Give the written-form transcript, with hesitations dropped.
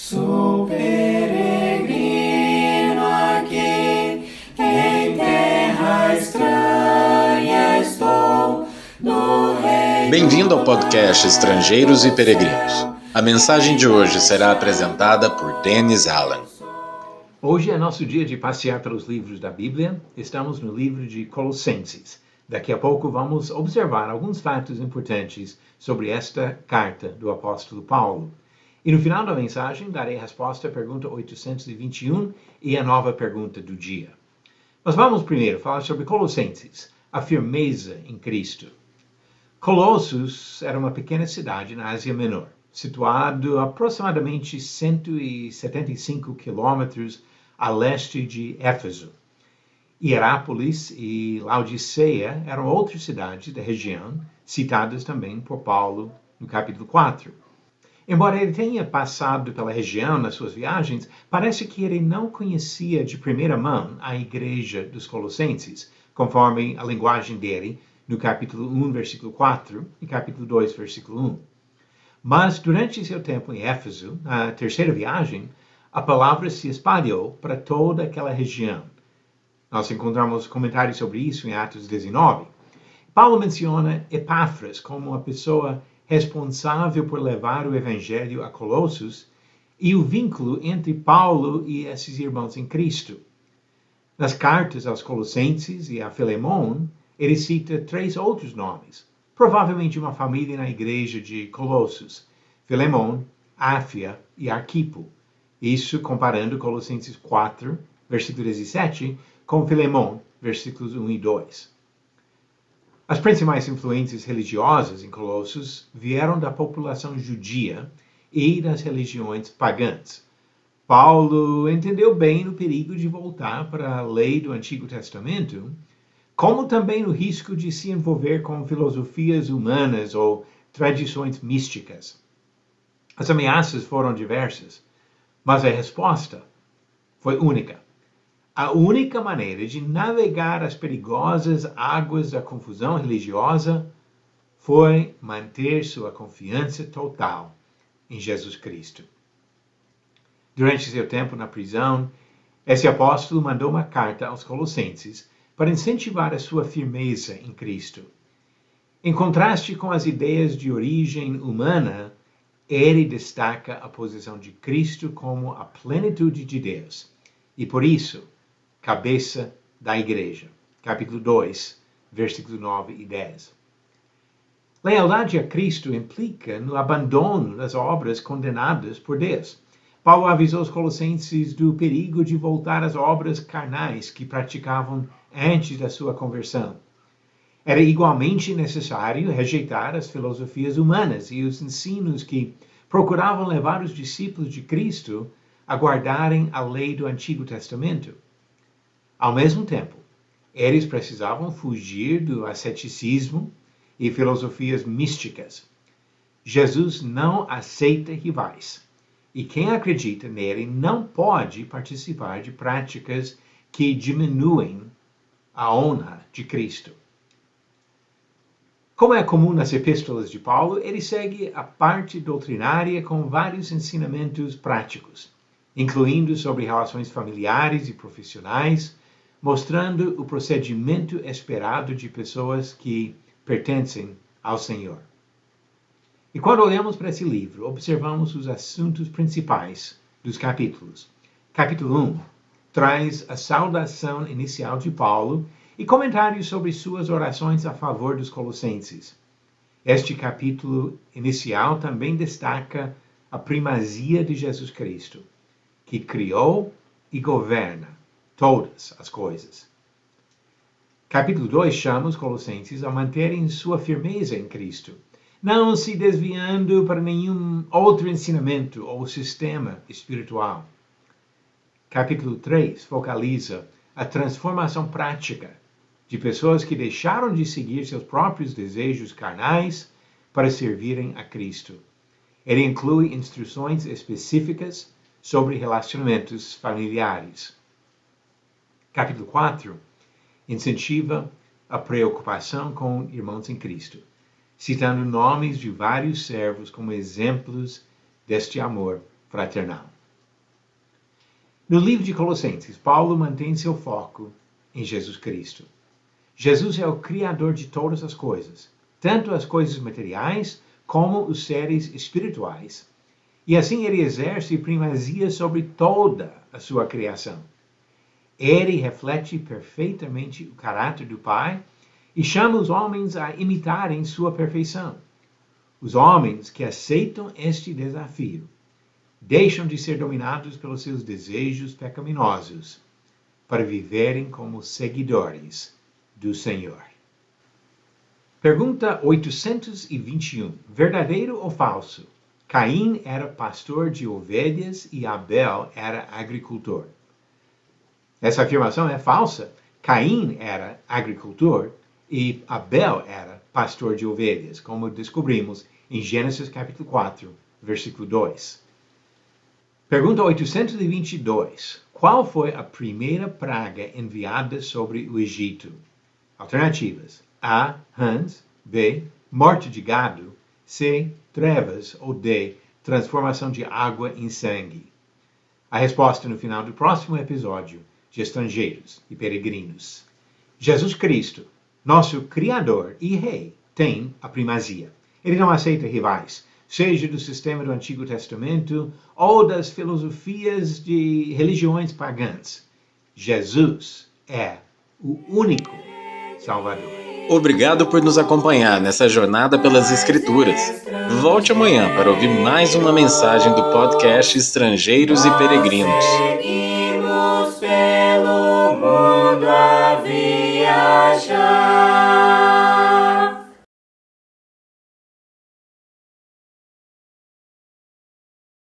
Sou peregrino aqui, em terra estranha estou, no reino. Bem-vindo ao podcast Estrangeiros e Peregrinos. A mensagem de hoje será apresentada por Dennis Allen. Hoje é nosso dia de passear pelos livros da Bíblia. Estamos no livro de Colossenses. Daqui a pouco vamos observar alguns fatos importantes sobre esta carta do apóstolo Paulo. E no final da mensagem darei a resposta à pergunta 821 e a nova pergunta do dia. Mas vamos primeiro falar sobre Colossenses, a firmeza em Cristo. Colossos era uma pequena cidade na Ásia Menor, situado a aproximadamente 175 quilômetros a leste de Éfeso. Hierápolis e Laodiceia eram outras cidades da região, citadas também por Paulo no capítulo 4. Embora ele tenha passado pela região nas suas viagens, parece que ele não conhecia de primeira mão a igreja dos Colossenses, conforme a linguagem dele no capítulo 1, versículo 4 e capítulo 2, versículo 1. Mas durante seu tempo em Éfeso, na terceira viagem, a palavra se espalhou para toda aquela região. Nós encontramos comentários sobre isso em Atos 19. Paulo menciona Epáfras como uma pessoa responsável por levar o evangelho a Colossos e o vínculo entre Paulo e esses irmãos em Cristo. Nas cartas aos Colossenses e a Filemon, ele cita 3 outros nomes, provavelmente uma família na igreja de Colossos: Filemon, Áfia e Arquipo. Isso comparando Colossenses 4, versículo 17, com Filemon, versículos 1 e 2. As principais influências religiosas em Colossos vieram da população judia e das religiões pagãs. Paulo entendeu bem o perigo de voltar para a lei do Antigo Testamento, como também o risco de se envolver com filosofias humanas ou tradições místicas. As ameaças foram diversas, mas a resposta foi única. A única maneira de navegar as perigosas águas da confusão religiosa foi manter sua confiança total em Jesus Cristo. Durante seu tempo na prisão, esse apóstolo mandou uma carta aos Colossenses para incentivar a sua firmeza em Cristo. Em contraste com as ideias de origem humana, ele destaca a posição de Cristo como a plenitude de Deus e, por isso, cabeça da igreja. Capítulo 2, versículos 9 e 10. Lealdade a Cristo implica no abandono das obras condenadas por Deus. Paulo avisou os colossenses do perigo de voltar às obras carnais que praticavam antes da sua conversão. Era igualmente necessário rejeitar as filosofias humanas e os ensinos que procuravam levar os discípulos de Cristo a guardarem a lei do Antigo Testamento. Ao mesmo tempo, eles precisavam fugir do asceticismo e filosofias místicas. Jesus não aceita rivais, e quem acredita nele não pode participar de práticas que diminuem a honra de Cristo. Como é comum nas epístolas de Paulo, ele segue a parte doutrinária com vários ensinamentos práticos, incluindo sobre relações familiares e profissionais, mostrando o procedimento esperado de pessoas que pertencem ao Senhor. E quando olhamos para esse livro, observamos os assuntos principais dos capítulos. Capítulo 1 traz a saudação inicial de Paulo e comentários sobre suas orações a favor dos colossenses. Este capítulo inicial também destaca a primazia de Jesus Cristo, que criou e governa todas as coisas. Capítulo 2 chama os colossenses a manterem sua firmeza em Cristo, não se desviando para nenhum outro ensinamento ou sistema espiritual. Capítulo 3 focaliza a transformação prática de pessoas que deixaram de seguir seus próprios desejos carnais para servirem a Cristo. Ele inclui instruções específicas sobre relacionamentos familiares. Capítulo 4 incentiva a preocupação com irmãos em Cristo, citando nomes de vários servos como exemplos deste amor fraternal. No livro de Colossenses, Paulo mantém seu foco em Jesus Cristo. Jesus é o Criador de todas as coisas, tanto as coisas materiais como os seres espirituais. E assim ele exerce primazia sobre toda a sua criação. Ele reflete perfeitamente o caráter do Pai e chama os homens a imitarem sua perfeição. Os homens que aceitam este desafio deixam de ser dominados pelos seus desejos pecaminosos para viverem como seguidores do Senhor. Pergunta 821. Verdadeiro ou falso? Caim era pastor de ovelhas e Abel era agricultor. Essa afirmação é falsa. Caim era agricultor e Abel era pastor de ovelhas, como descobrimos em Gênesis capítulo 4, versículo 2. Pergunta 822. Qual foi a primeira praga enviada sobre o Egito? Alternativas. A. Rãs. B. Morte de gado. C. Trevas. Ou D. Transformação de água em sangue. A resposta no final do próximo episódio de Estrangeiros e Peregrinos. Jesus Cristo, nosso Criador e Rei, tem a primazia. Ele não aceita rivais, seja do sistema do Antigo Testamento ou das filosofias de religiões pagãs. Jesus é o único Salvador. Obrigado por nos acompanhar nessa jornada pelas Escrituras. Volte amanhã para ouvir mais uma mensagem do podcast Estrangeiros e Peregrinos.